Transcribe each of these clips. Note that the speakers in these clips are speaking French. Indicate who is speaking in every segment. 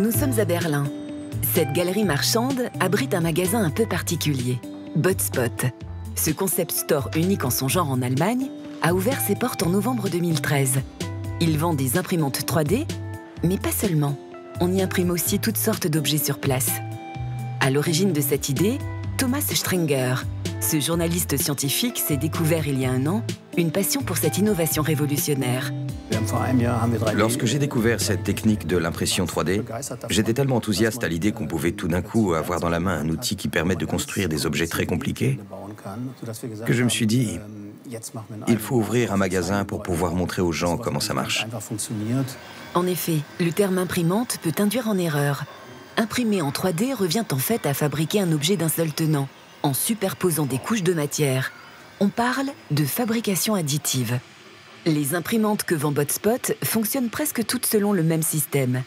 Speaker 1: Nous sommes à Berlin. Cette galerie marchande abrite un magasin un peu particulier, Botspot. Ce concept store unique en son genre en Allemagne a ouvert ses portes en novembre 2013. Il vend des imprimantes 3D, mais pas seulement. On y imprime aussi toutes sortes d'objets sur place. À l'origine de cette idée, Thomas Strenger. Ce journaliste scientifique s'est découvert il y a un an une passion pour cette innovation révolutionnaire.
Speaker 2: Lorsque j'ai découvert cette technique de l'impression 3D, j'étais tellement enthousiaste à l'idée qu'on pouvait tout d'un coup avoir dans la main un outil qui permet de construire des objets très compliqués, que je me suis dit, il faut ouvrir un magasin pour pouvoir montrer aux gens comment ça marche.
Speaker 1: En effet, le terme imprimante peut induire en erreur. Imprimer en 3D revient en fait à fabriquer un objet d'un seul tenant, en superposant des couches de matière. On parle de fabrication additive. Les imprimantes que vend Botspot fonctionnent presque toutes selon le même système.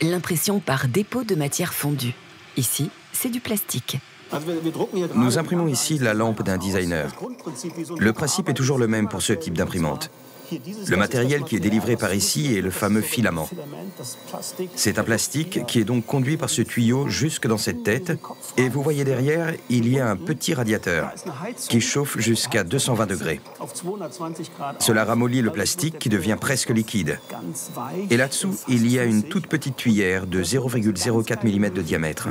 Speaker 1: L'impression par dépôt de matière fondue. Ici, c'est du plastique.
Speaker 2: Nous imprimons ici la lampe d'un designer. Le principe est toujours le même pour ce type d'imprimante. Le matériel qui est délivré par ici est le fameux filament. C'est un plastique qui est donc conduit par ce tuyau jusque dans cette tête. Et vous voyez derrière, il y a un petit radiateur qui chauffe jusqu'à 220 degrés. Cela ramollit le plastique qui devient presque liquide. Et là-dessous, il y a une toute petite tuyère de 0,04 mm de diamètre.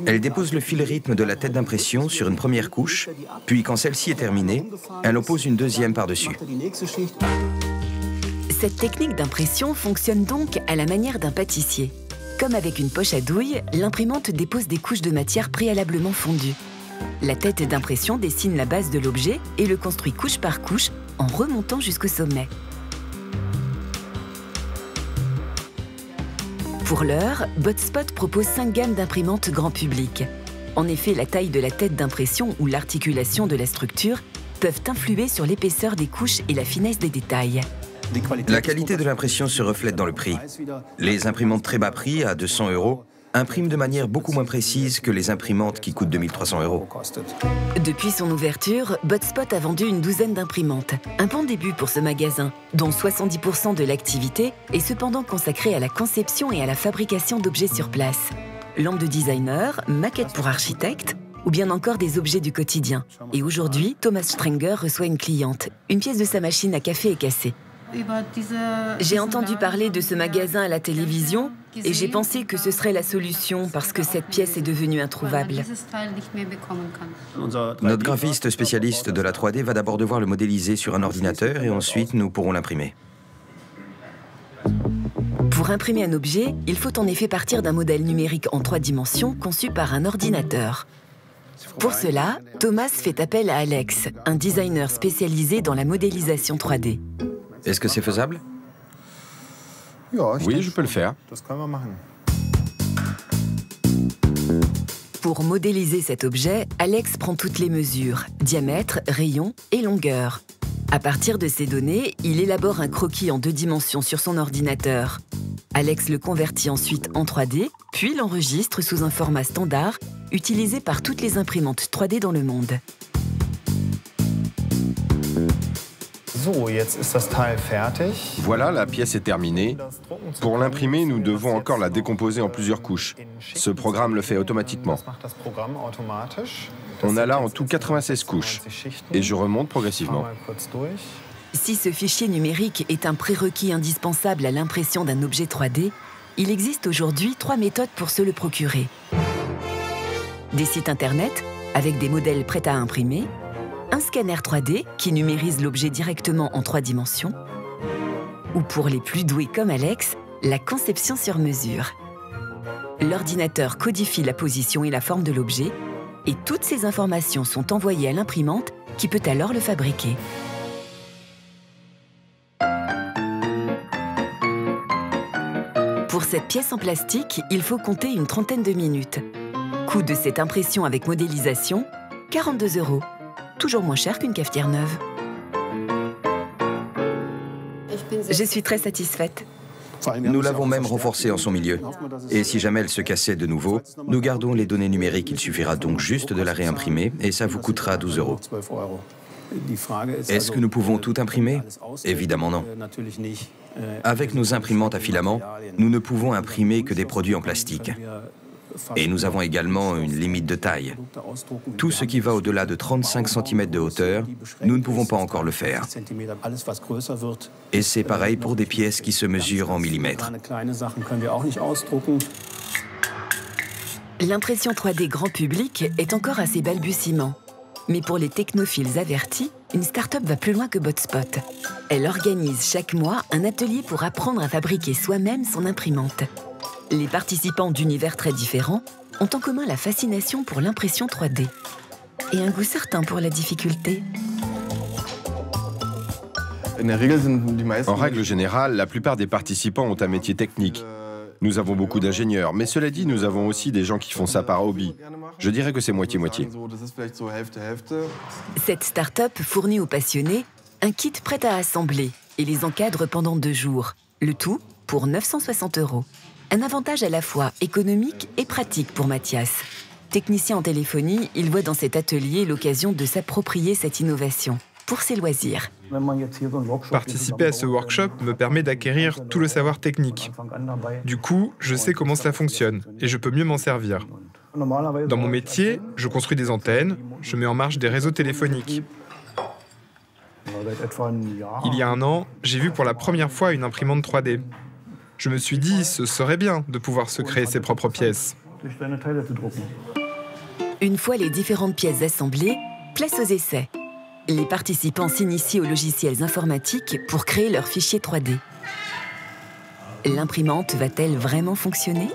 Speaker 2: Elle dépose le fil rythme de la tête d'impression sur une première couche, puis quand celle-ci est terminée, elle en pose une deuxième par-dessus.
Speaker 1: Cette technique d'impression fonctionne donc à la manière d'un pâtissier. Comme avec une poche à douille, l'imprimante dépose des couches de matière préalablement fondues. La tête d'impression dessine la base de l'objet et le construit couche par couche en remontant jusqu'au sommet. Pour l'heure, Botspot propose 5 gammes d'imprimantes grand public. En effet, la taille de la tête d'impression ou l'articulation de la structure peuvent influer sur l'épaisseur des couches et la finesse des détails.
Speaker 2: La qualité de l'impression se reflète dans le prix. Les imprimantes très bas prix, à 200 €, impriment de manière beaucoup moins précise que les imprimantes qui coûtent 2 300 €.
Speaker 1: Depuis son ouverture, Botspot a vendu une douzaine d'imprimantes. Un bon début pour ce magasin, dont 70% de l'activité est cependant consacrée à la conception et à la fabrication d'objets sur place. Lampes de designer, maquettes pour architectes, ou bien encore des objets du quotidien. Et aujourd'hui, Thomas Strenger reçoit une cliente. Une pièce de sa machine à café est cassée. J'ai entendu parler de ce magasin à la télévision et j'ai pensé que ce serait la solution parce que cette pièce est devenue introuvable.
Speaker 2: Notre graphiste spécialiste de la 3D va d'abord devoir le modéliser sur un ordinateur et ensuite nous pourrons l'imprimer.
Speaker 1: Pour imprimer un objet, il faut en effet partir d'un modèle numérique en 3 dimensions conçu par un ordinateur. Pour cela, Thomas fait appel à Alex, un designer spécialisé dans la modélisation 3D.
Speaker 2: Est-ce que c'est faisable?
Speaker 3: Oui, je peux le faire.
Speaker 1: Pour modéliser cet objet, Alex prend toutes les mesures, diamètre, rayon et longueur. À partir de ces données, il élabore un croquis en 2 dimensions sur son ordinateur. Alex le convertit ensuite en 3D, puis l'enregistre sous un format standard utilisé par toutes les imprimantes 3D dans le monde.
Speaker 3: Voilà, la pièce est terminée. Pour l'imprimer, nous devons encore la décomposer en plusieurs couches. Ce programme le fait automatiquement. On a là en tout 96 couches. Et je remonte progressivement.
Speaker 1: Si ce fichier numérique est un prérequis indispensable à l'impression d'un objet 3D, il existe aujourd'hui 3 méthodes pour se le procurer. Des sites internet avec des modèles prêts à imprimer, un scanner 3D qui numérise l'objet directement en 3 dimensions, ou pour les plus doués comme Alex, la conception sur mesure. L'ordinateur codifie la position et la forme de l'objet, et toutes ces informations sont envoyées à l'imprimante qui peut alors le fabriquer. Pour cette pièce en plastique, il faut compter une trentaine de minutes. Coût de cette impression avec modélisation, 42 €. Toujours moins cher qu'une cafetière neuve. Je suis très satisfaite.
Speaker 2: Nous l'avons même renforcée en son milieu. Et si jamais elle se cassait de nouveau, nous gardons les données numériques. Il suffira donc juste de la réimprimer et ça vous coûtera 12 €. Est-ce que nous pouvons tout imprimer? Évidemment non. Avec nos imprimantes à filaments, nous ne pouvons imprimer que des produits en plastique. Et nous avons également une limite de taille. Tout ce qui va au-delà de 35 cm de hauteur, nous ne pouvons pas encore le faire. Et c'est pareil pour des pièces qui se mesurent en millimètres.
Speaker 1: L'impression 3D grand public est encore à ses balbutiements. Mais pour les technophiles avertis, une start-up va plus loin que Botspot. Elle organise chaque mois un atelier pour apprendre à fabriquer soi-même son imprimante. Les participants d'univers très différents ont en commun la fascination pour l'impression 3D et un goût certain pour la difficulté.
Speaker 3: En règle générale, la plupart des participants ont un métier technique. Nous avons beaucoup d'ingénieurs, mais cela dit, nous avons aussi des gens qui font ça par hobby. Je dirais que c'est moitié-moitié.
Speaker 1: Cette start-up fournit aux passionnés un kit prêt à assembler et les encadre pendant 2 jours. Le tout pour 960 €. Un avantage à la fois économique et pratique pour Mathias. Technicien en téléphonie, il voit dans cet atelier l'occasion de s'approprier cette innovation pour ses loisirs.
Speaker 4: Participer à ce workshop me permet d'acquérir tout le savoir technique. Du coup, je sais comment cela fonctionne et je peux mieux m'en servir. Dans mon métier, je construis des antennes, je mets en marche des réseaux téléphoniques. Il y a 1 an, j'ai vu pour la première fois une imprimante 3D. Je me suis dit, ce serait bien de pouvoir se créer ses propres pièces.
Speaker 1: Une fois les différentes pièces assemblées, place aux essais. Les participants s'initient aux logiciels informatiques pour créer leur fichier 3D. L'imprimante va-t-elle vraiment fonctionner ?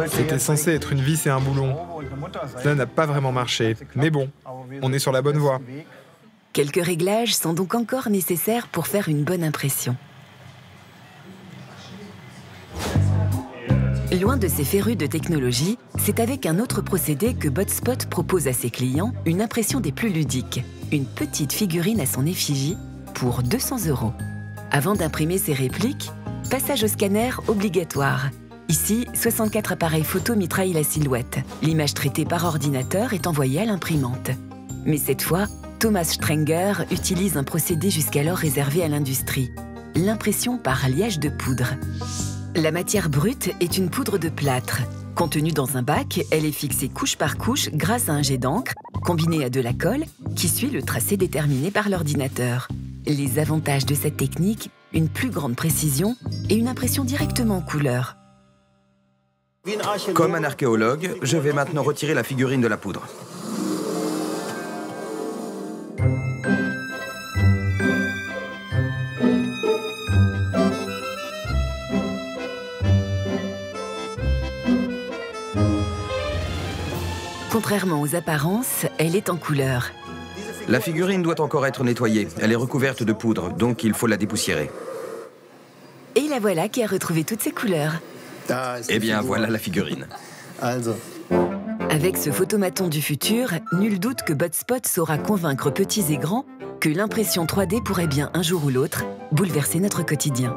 Speaker 4: C'était censé être une vis et un boulon. Cela n'a pas vraiment marché, mais bon, on est sur la bonne voie.
Speaker 1: Quelques réglages sont donc encore nécessaires pour faire une bonne impression. Loin de ces férus de technologie, c'est avec un autre procédé que Botspot propose à ses clients une impression des plus ludiques. Une petite figurine à son effigie pour 200 €. Avant d'imprimer ses répliques, passage au scanner obligatoire. Ici, 64 appareils photo mitraillent la silhouette. L'image traitée par ordinateur est envoyée à l'imprimante. Mais cette fois, Thomas Strenger utilise un procédé jusqu'alors réservé à l'industrie, l'impression par liage de poudre. La matière brute est une poudre de plâtre. Contenue dans un bac, elle est fixée couche par couche grâce à un jet d'encre, combiné à de la colle, qui suit le tracé déterminé par l'ordinateur. Les avantages de cette technique, une plus grande précision et une impression directement en couleur.
Speaker 2: Comme un archéologue, je vais maintenant retirer la figurine de la poudre.
Speaker 1: Contrairement aux apparences, elle est en couleur.
Speaker 2: La figurine doit encore être nettoyée. Elle est recouverte de poudre, donc il faut la dépoussiérer.
Speaker 1: Et la voilà qui a retrouvé toutes ses couleurs.
Speaker 2: Eh bien, voilà la figurine.
Speaker 1: Avec ce photomaton du futur, nul doute que Botspot saura convaincre petits et grands que l'impression 3D pourrait bien un jour ou l'autre bouleverser notre quotidien.